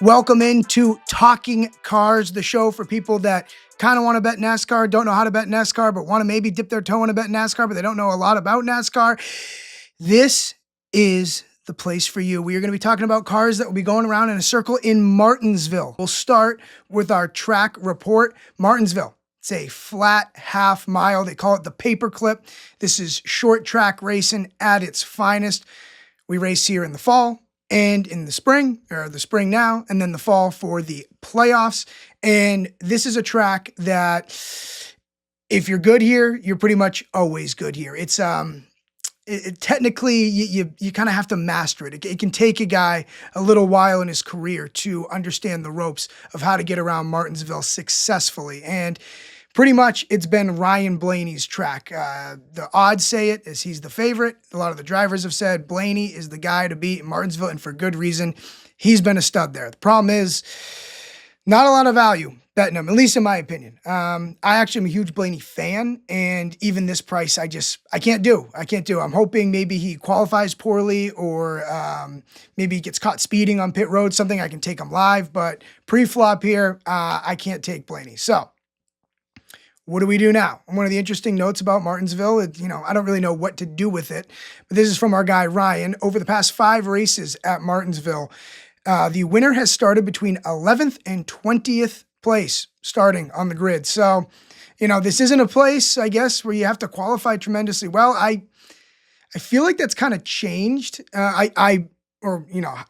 Welcome into Talking Cars, the show for people that kind of want to bet NASCAR, don't know how to bet NASCAR, but want to maybe dip their toe in a bet NASCAR, but they don't know a lot about NASCAR. This is the place for you. We are going to be talking about cars that will be going around in a circle in Martinsville. We'll start with our track report. Martinsville. It's a flat half mile. They call it the paperclip. This is short track racing at its finest. We race here in the fall and in the spring, or the spring now, and then the fall for the playoffs. And this is a track that if you're good here, you're pretty much always good here. It's technically you kind of have to master it. It can take a guy a little while in his career to understand the ropes of how to get around Martinsville successfully. And pretty much it's been Ryan Blaney's track. The odds say it as he's the favorite. A lot of the drivers have said Blaney is the guy to beat in Martinsville, and for good reason. He's been a stud there. The problem is not a lot of value betting him, at least in my opinion. I actually am a huge Blaney fan, and even this price, I can't do. I'm hoping maybe he qualifies poorly, or maybe he gets caught speeding on pit road, something I can take him live, but pre-flop here, I can't take Blaney. So what do we do now? One of the interesting notes about Martinsville, I don't really know what to do with it, but this is from our guy Ryan. Over the past 5 races at Martinsville, the winner has started between 11th and 20th place starting on the grid. So, this isn't a place, I guess, where you have to qualify tremendously well. I feel like that's kind of changed.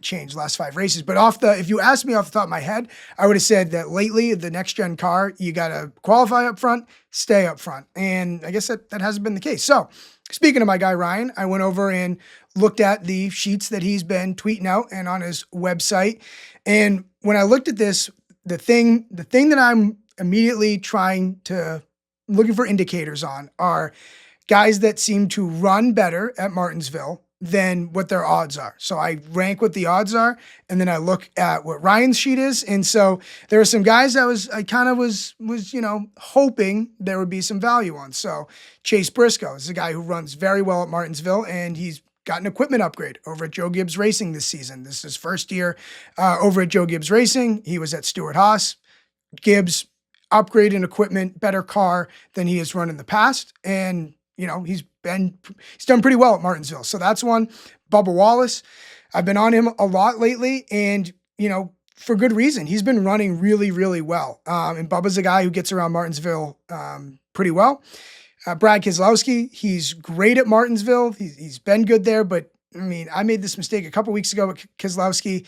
Changed last 5 races. But if you asked me off the top of my head, I would have said that lately, the next gen car, you got to qualify up front, stay up front. And I guess that hasn't been the case. So speaking of my guy, Ryan, I went over and looked at the sheets that he's been tweeting out and on his website. And when I looked at this, the thing that I'm immediately looking for indicators on are guys that seem to run better at Martinsville than what their odds are. So I rank what the odds are, and then I look at what Ryan's sheet is. And so there are some guys I was hoping there would be some value on. So Chase Briscoe is a guy who runs very well at Martinsville, and he's got an equipment upgrade over at Joe Gibbs Racing this season. This is his first year over at Joe Gibbs Racing. He was at Stewart Haas. Gibbs upgraded equipment, better car than he has run in the past. And he's done pretty well at Martinsville. So that's one. Bubba Wallace, I've been on him a lot lately, and for good reason. He's been running really, really well. And Bubba's a guy who gets around Martinsville pretty well. Brad Keselowski, he's great at Martinsville. He's been good there, but I made this mistake a couple weeks ago with Keselowski.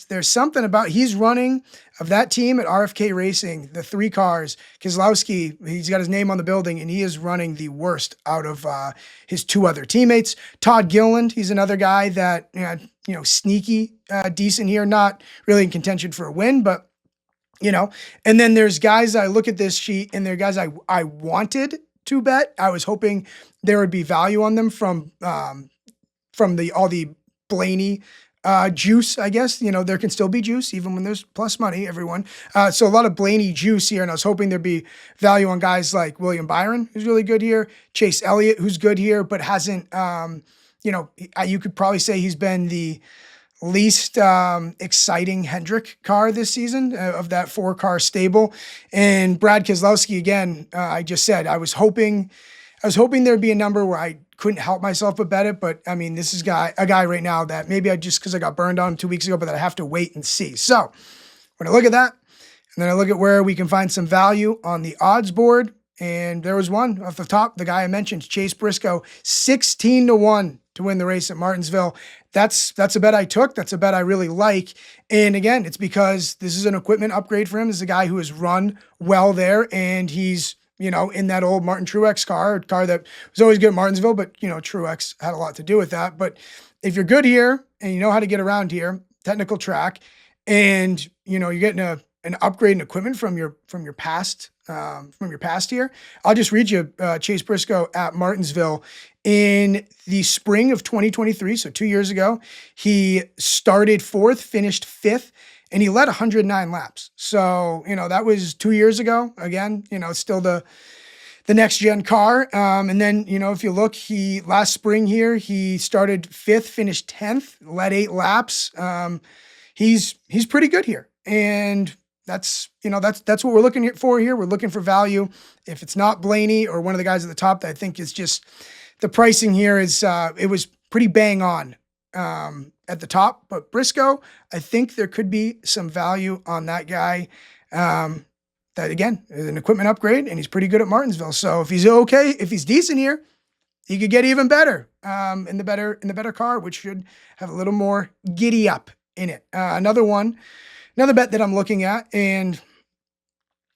There's something about, he's running of that team at RFK Racing, the 3 cars. Keselowski, he's got his name on the building, and he is running the worst out of his 2 other teammates. Todd Gilliland, he's another guy that, sneaky, decent here, not really in contention for a win, but, and then there's guys, I look at this sheet, and there are guys I wanted to bet. I was hoping there would be value on them from all the Blaney juice, I guess. There can still be juice even when there's plus money, everyone. So a lot of Blaney juice here, and I was hoping there'd be value on guys like William Byron, who's really good here, Chase Elliott, who's good here, but hasn't, you could probably say he's been the least exciting Hendrick car this season of that 4-car stable. And Brad Keselowski, again, I just said, I was hoping there'd be a number where I couldn't help myself but bet it. But this is a guy right now that maybe because I got burned on 2 weeks ago, but that I have to wait and see. So when I look at that, and then I look at where we can find some value on the odds board, and there was one off the top, the guy I mentioned, Chase Briscoe, 16-1 to win the race at Martinsville. That's a bet I took. That's a bet I really like. And again, it's because this is an equipment upgrade for him. This is a guy who has run well there, and he's in that old Martin Truex car, a car that was always good at Martinsville, but, Truex had a lot to do with that. But if you're good here and you know how to get around here, technical track, and, you're getting an upgrade in equipment from your past here, I'll just read you Chase Briscoe at Martinsville in the spring of 2023. So 2 years ago, he started 4th, finished 5th, and he led 109 laps. So, that was 2 years ago. Again, it's still the next gen car. And then, if you look, last spring here, he started 5th, finished 10th, led 8 laps. he's pretty good here. And that's what we're looking for here. We're looking for value. If it's not Blaney or one of the guys at the top, that I think is just the pricing here is it was pretty bang on at the top. But Briscoe, I think there could be some value on that guy. That again is an equipment upgrade, and he's pretty good at Martinsville. So if he's okay, if he's decent here, he could get even better in the better car, which should have a little more giddy up in it. Another bet that I'm looking at, and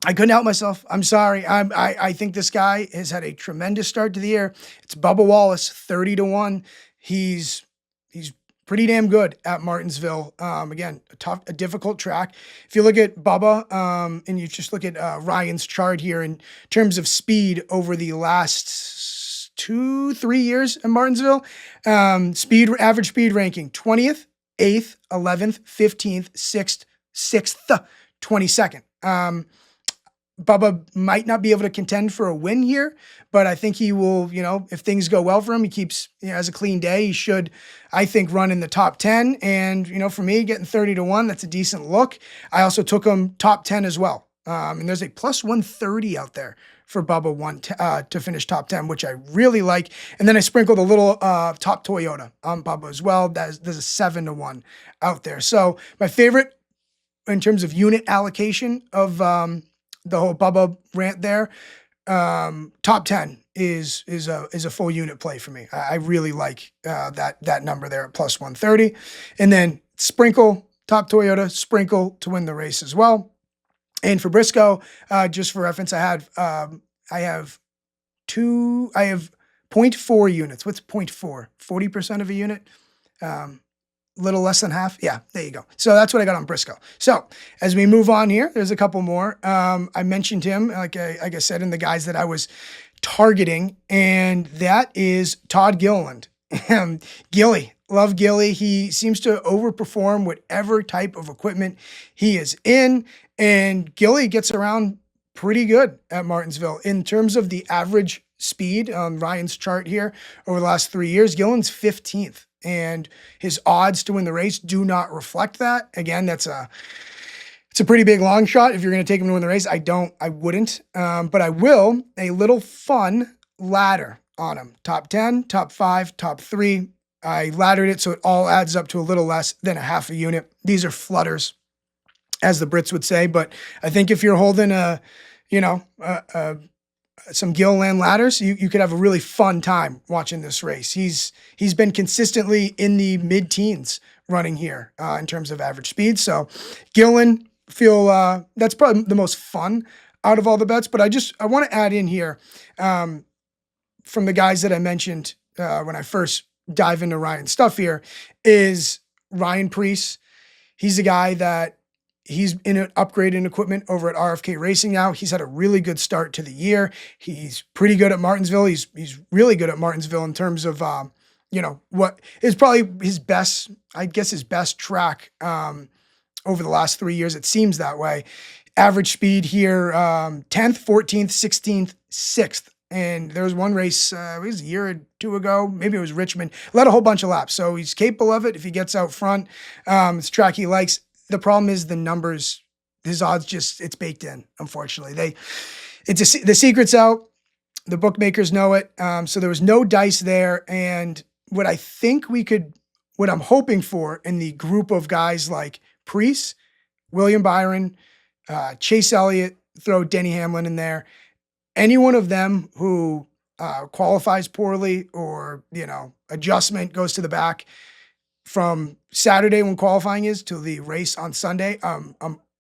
I couldn't help myself. I'm sorry. I think this guy has had a tremendous start to the year. It's Bubba Wallace, 30-1. He's pretty damn good at Martinsville. Again, a difficult track. If you look at Bubba, and you just look at Ryan's chart here in terms of speed over the last 2-3 years in Martinsville, average speed ranking 20th, 8th, 11th, 15th, 6th, 22nd. Bubba might not be able to contend for a win here, but I think he will, if things go well for him, he keeps, has a clean day. He should, I think, run in the top 10. And, for me, getting 30-1, that's a decent look. I also took him top 10 as well. And there's a plus 130 out there for Bubba to finish top 10, which I really like. And then I sprinkled a little top Toyota on Bubba as well. There's a 7-1 out there. So my favorite in terms of unit allocation of the whole Bubba rant there, top 10 is a full unit play for me. I really like that number there at plus 130. And then sprinkle top Toyota, sprinkle to win the race as well. And for Briscoe, just for reference, I have 0.4 units. What's 0.4? 40% of a unit? Little less than half. Yeah, there you go. So that's what I got on Briscoe. So as we move on here, there's a couple more. I mentioned him, like I said, in the guys that I was targeting, and that is Todd Gilliland. Gilly, love Gilly. He seems to overperform whatever type of equipment he is in, and Gilly gets around pretty good at Martinsville in terms of the average speed on Ryan's chart here over the last 3 years. Gilliland's 15th. And his odds to win the race do not reflect that. Again, it's a pretty big long shot if you're going to take him to win the race. I wouldn't, but I will. A little fun ladder on him. Top 10, top 5, top 3. I laddered it so it all adds up to a little less than a half a unit. These are flutters, as the Brits would say. But I think if you're holding some Gilliland ladders, you could have a really fun time watching this race. He's been consistently in the mid-teens running here in terms of average speed. So Gilliland, that's probably the most fun out of all the bets. But I want to add in here from the guys that I mentioned when I first dive into Ryan's stuff here is Ryan Preece. He's a guy that he's in an upgraded equipment over at RFK Racing now. He's had a really good start to the year. He's pretty good at Martinsville. He's really good at Martinsville in terms of, what is probably his best track over the last 3 years. It seems that way. Average speed here, 10th, 14th, 16th, 6th. And there was one race, it was a year or two ago, maybe it was Richmond, led a whole bunch of laps. So he's capable of it if he gets out front. It's a track he likes. The problem is the numbers, his odds it's baked in, unfortunately. The secret's out. The bookmakers know it. So there was no dice there. And what I'm hoping for in the group of guys like Preece, William Byron, Chase Elliott, throw Denny Hamlin in there, any one of them who qualifies poorly or, adjustment goes to the back, from Saturday when qualifying is to the race on Sunday,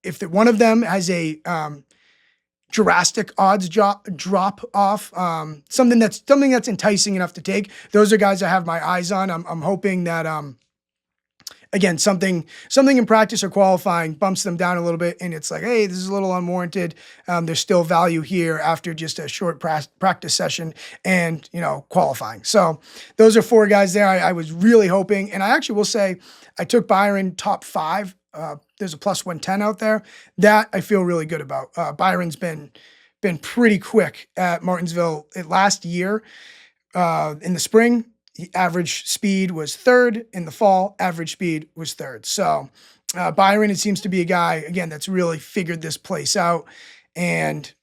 if one of them has a drastic odds drop off, something that's enticing enough to take, those are guys I have my eyes on. I'm hoping that again, something in practice or qualifying bumps them down a little bit, and it's like, hey, this is a little unwarranted. There's still value here after just a short practice session and, qualifying. So those are 4 guys there. I was really hoping, and I actually will say I took Byron top 5. There's a plus 110 out there that I feel really good about. Byron's been pretty quick at Martinsville. Last year in the spring, average speed was 3rd. In the fall, average speed was 3rd. So Byron, it seems to be a guy, again, that's really figured this place out. And,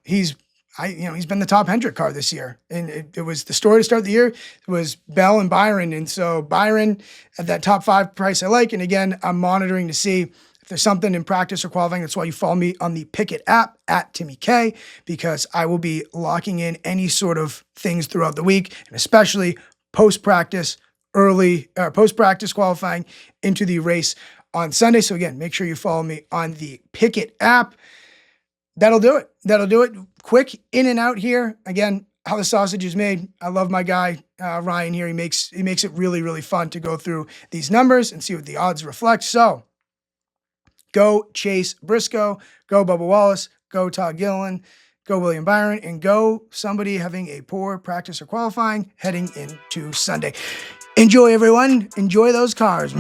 he's been the top Hendrick car this year. And it was the story to start the year. It was Bell and Byron. And so Byron at that top 5 price I like. And again, I'm monitoring to see if there's something in practice or qualifying. That's why you follow me on the Pickett app at Timmy K, because I will be locking in any sort of things throughout the week, and especially post-practice, post-practice qualifying into the race on Sunday. So again, make sure you follow me on the Pickett app. That'll do it. Quick in and out here. Again, how the sausage is made. I love my guy, Ryan here. He makes it really, really fun to go through these numbers and see what the odds reflect. So go Chase Briscoe, go Bubba Wallace, go Todd Gilliland, go William Byron, and go somebody having a poor practice or qualifying heading into Sunday. Enjoy, everyone. Enjoy those cars.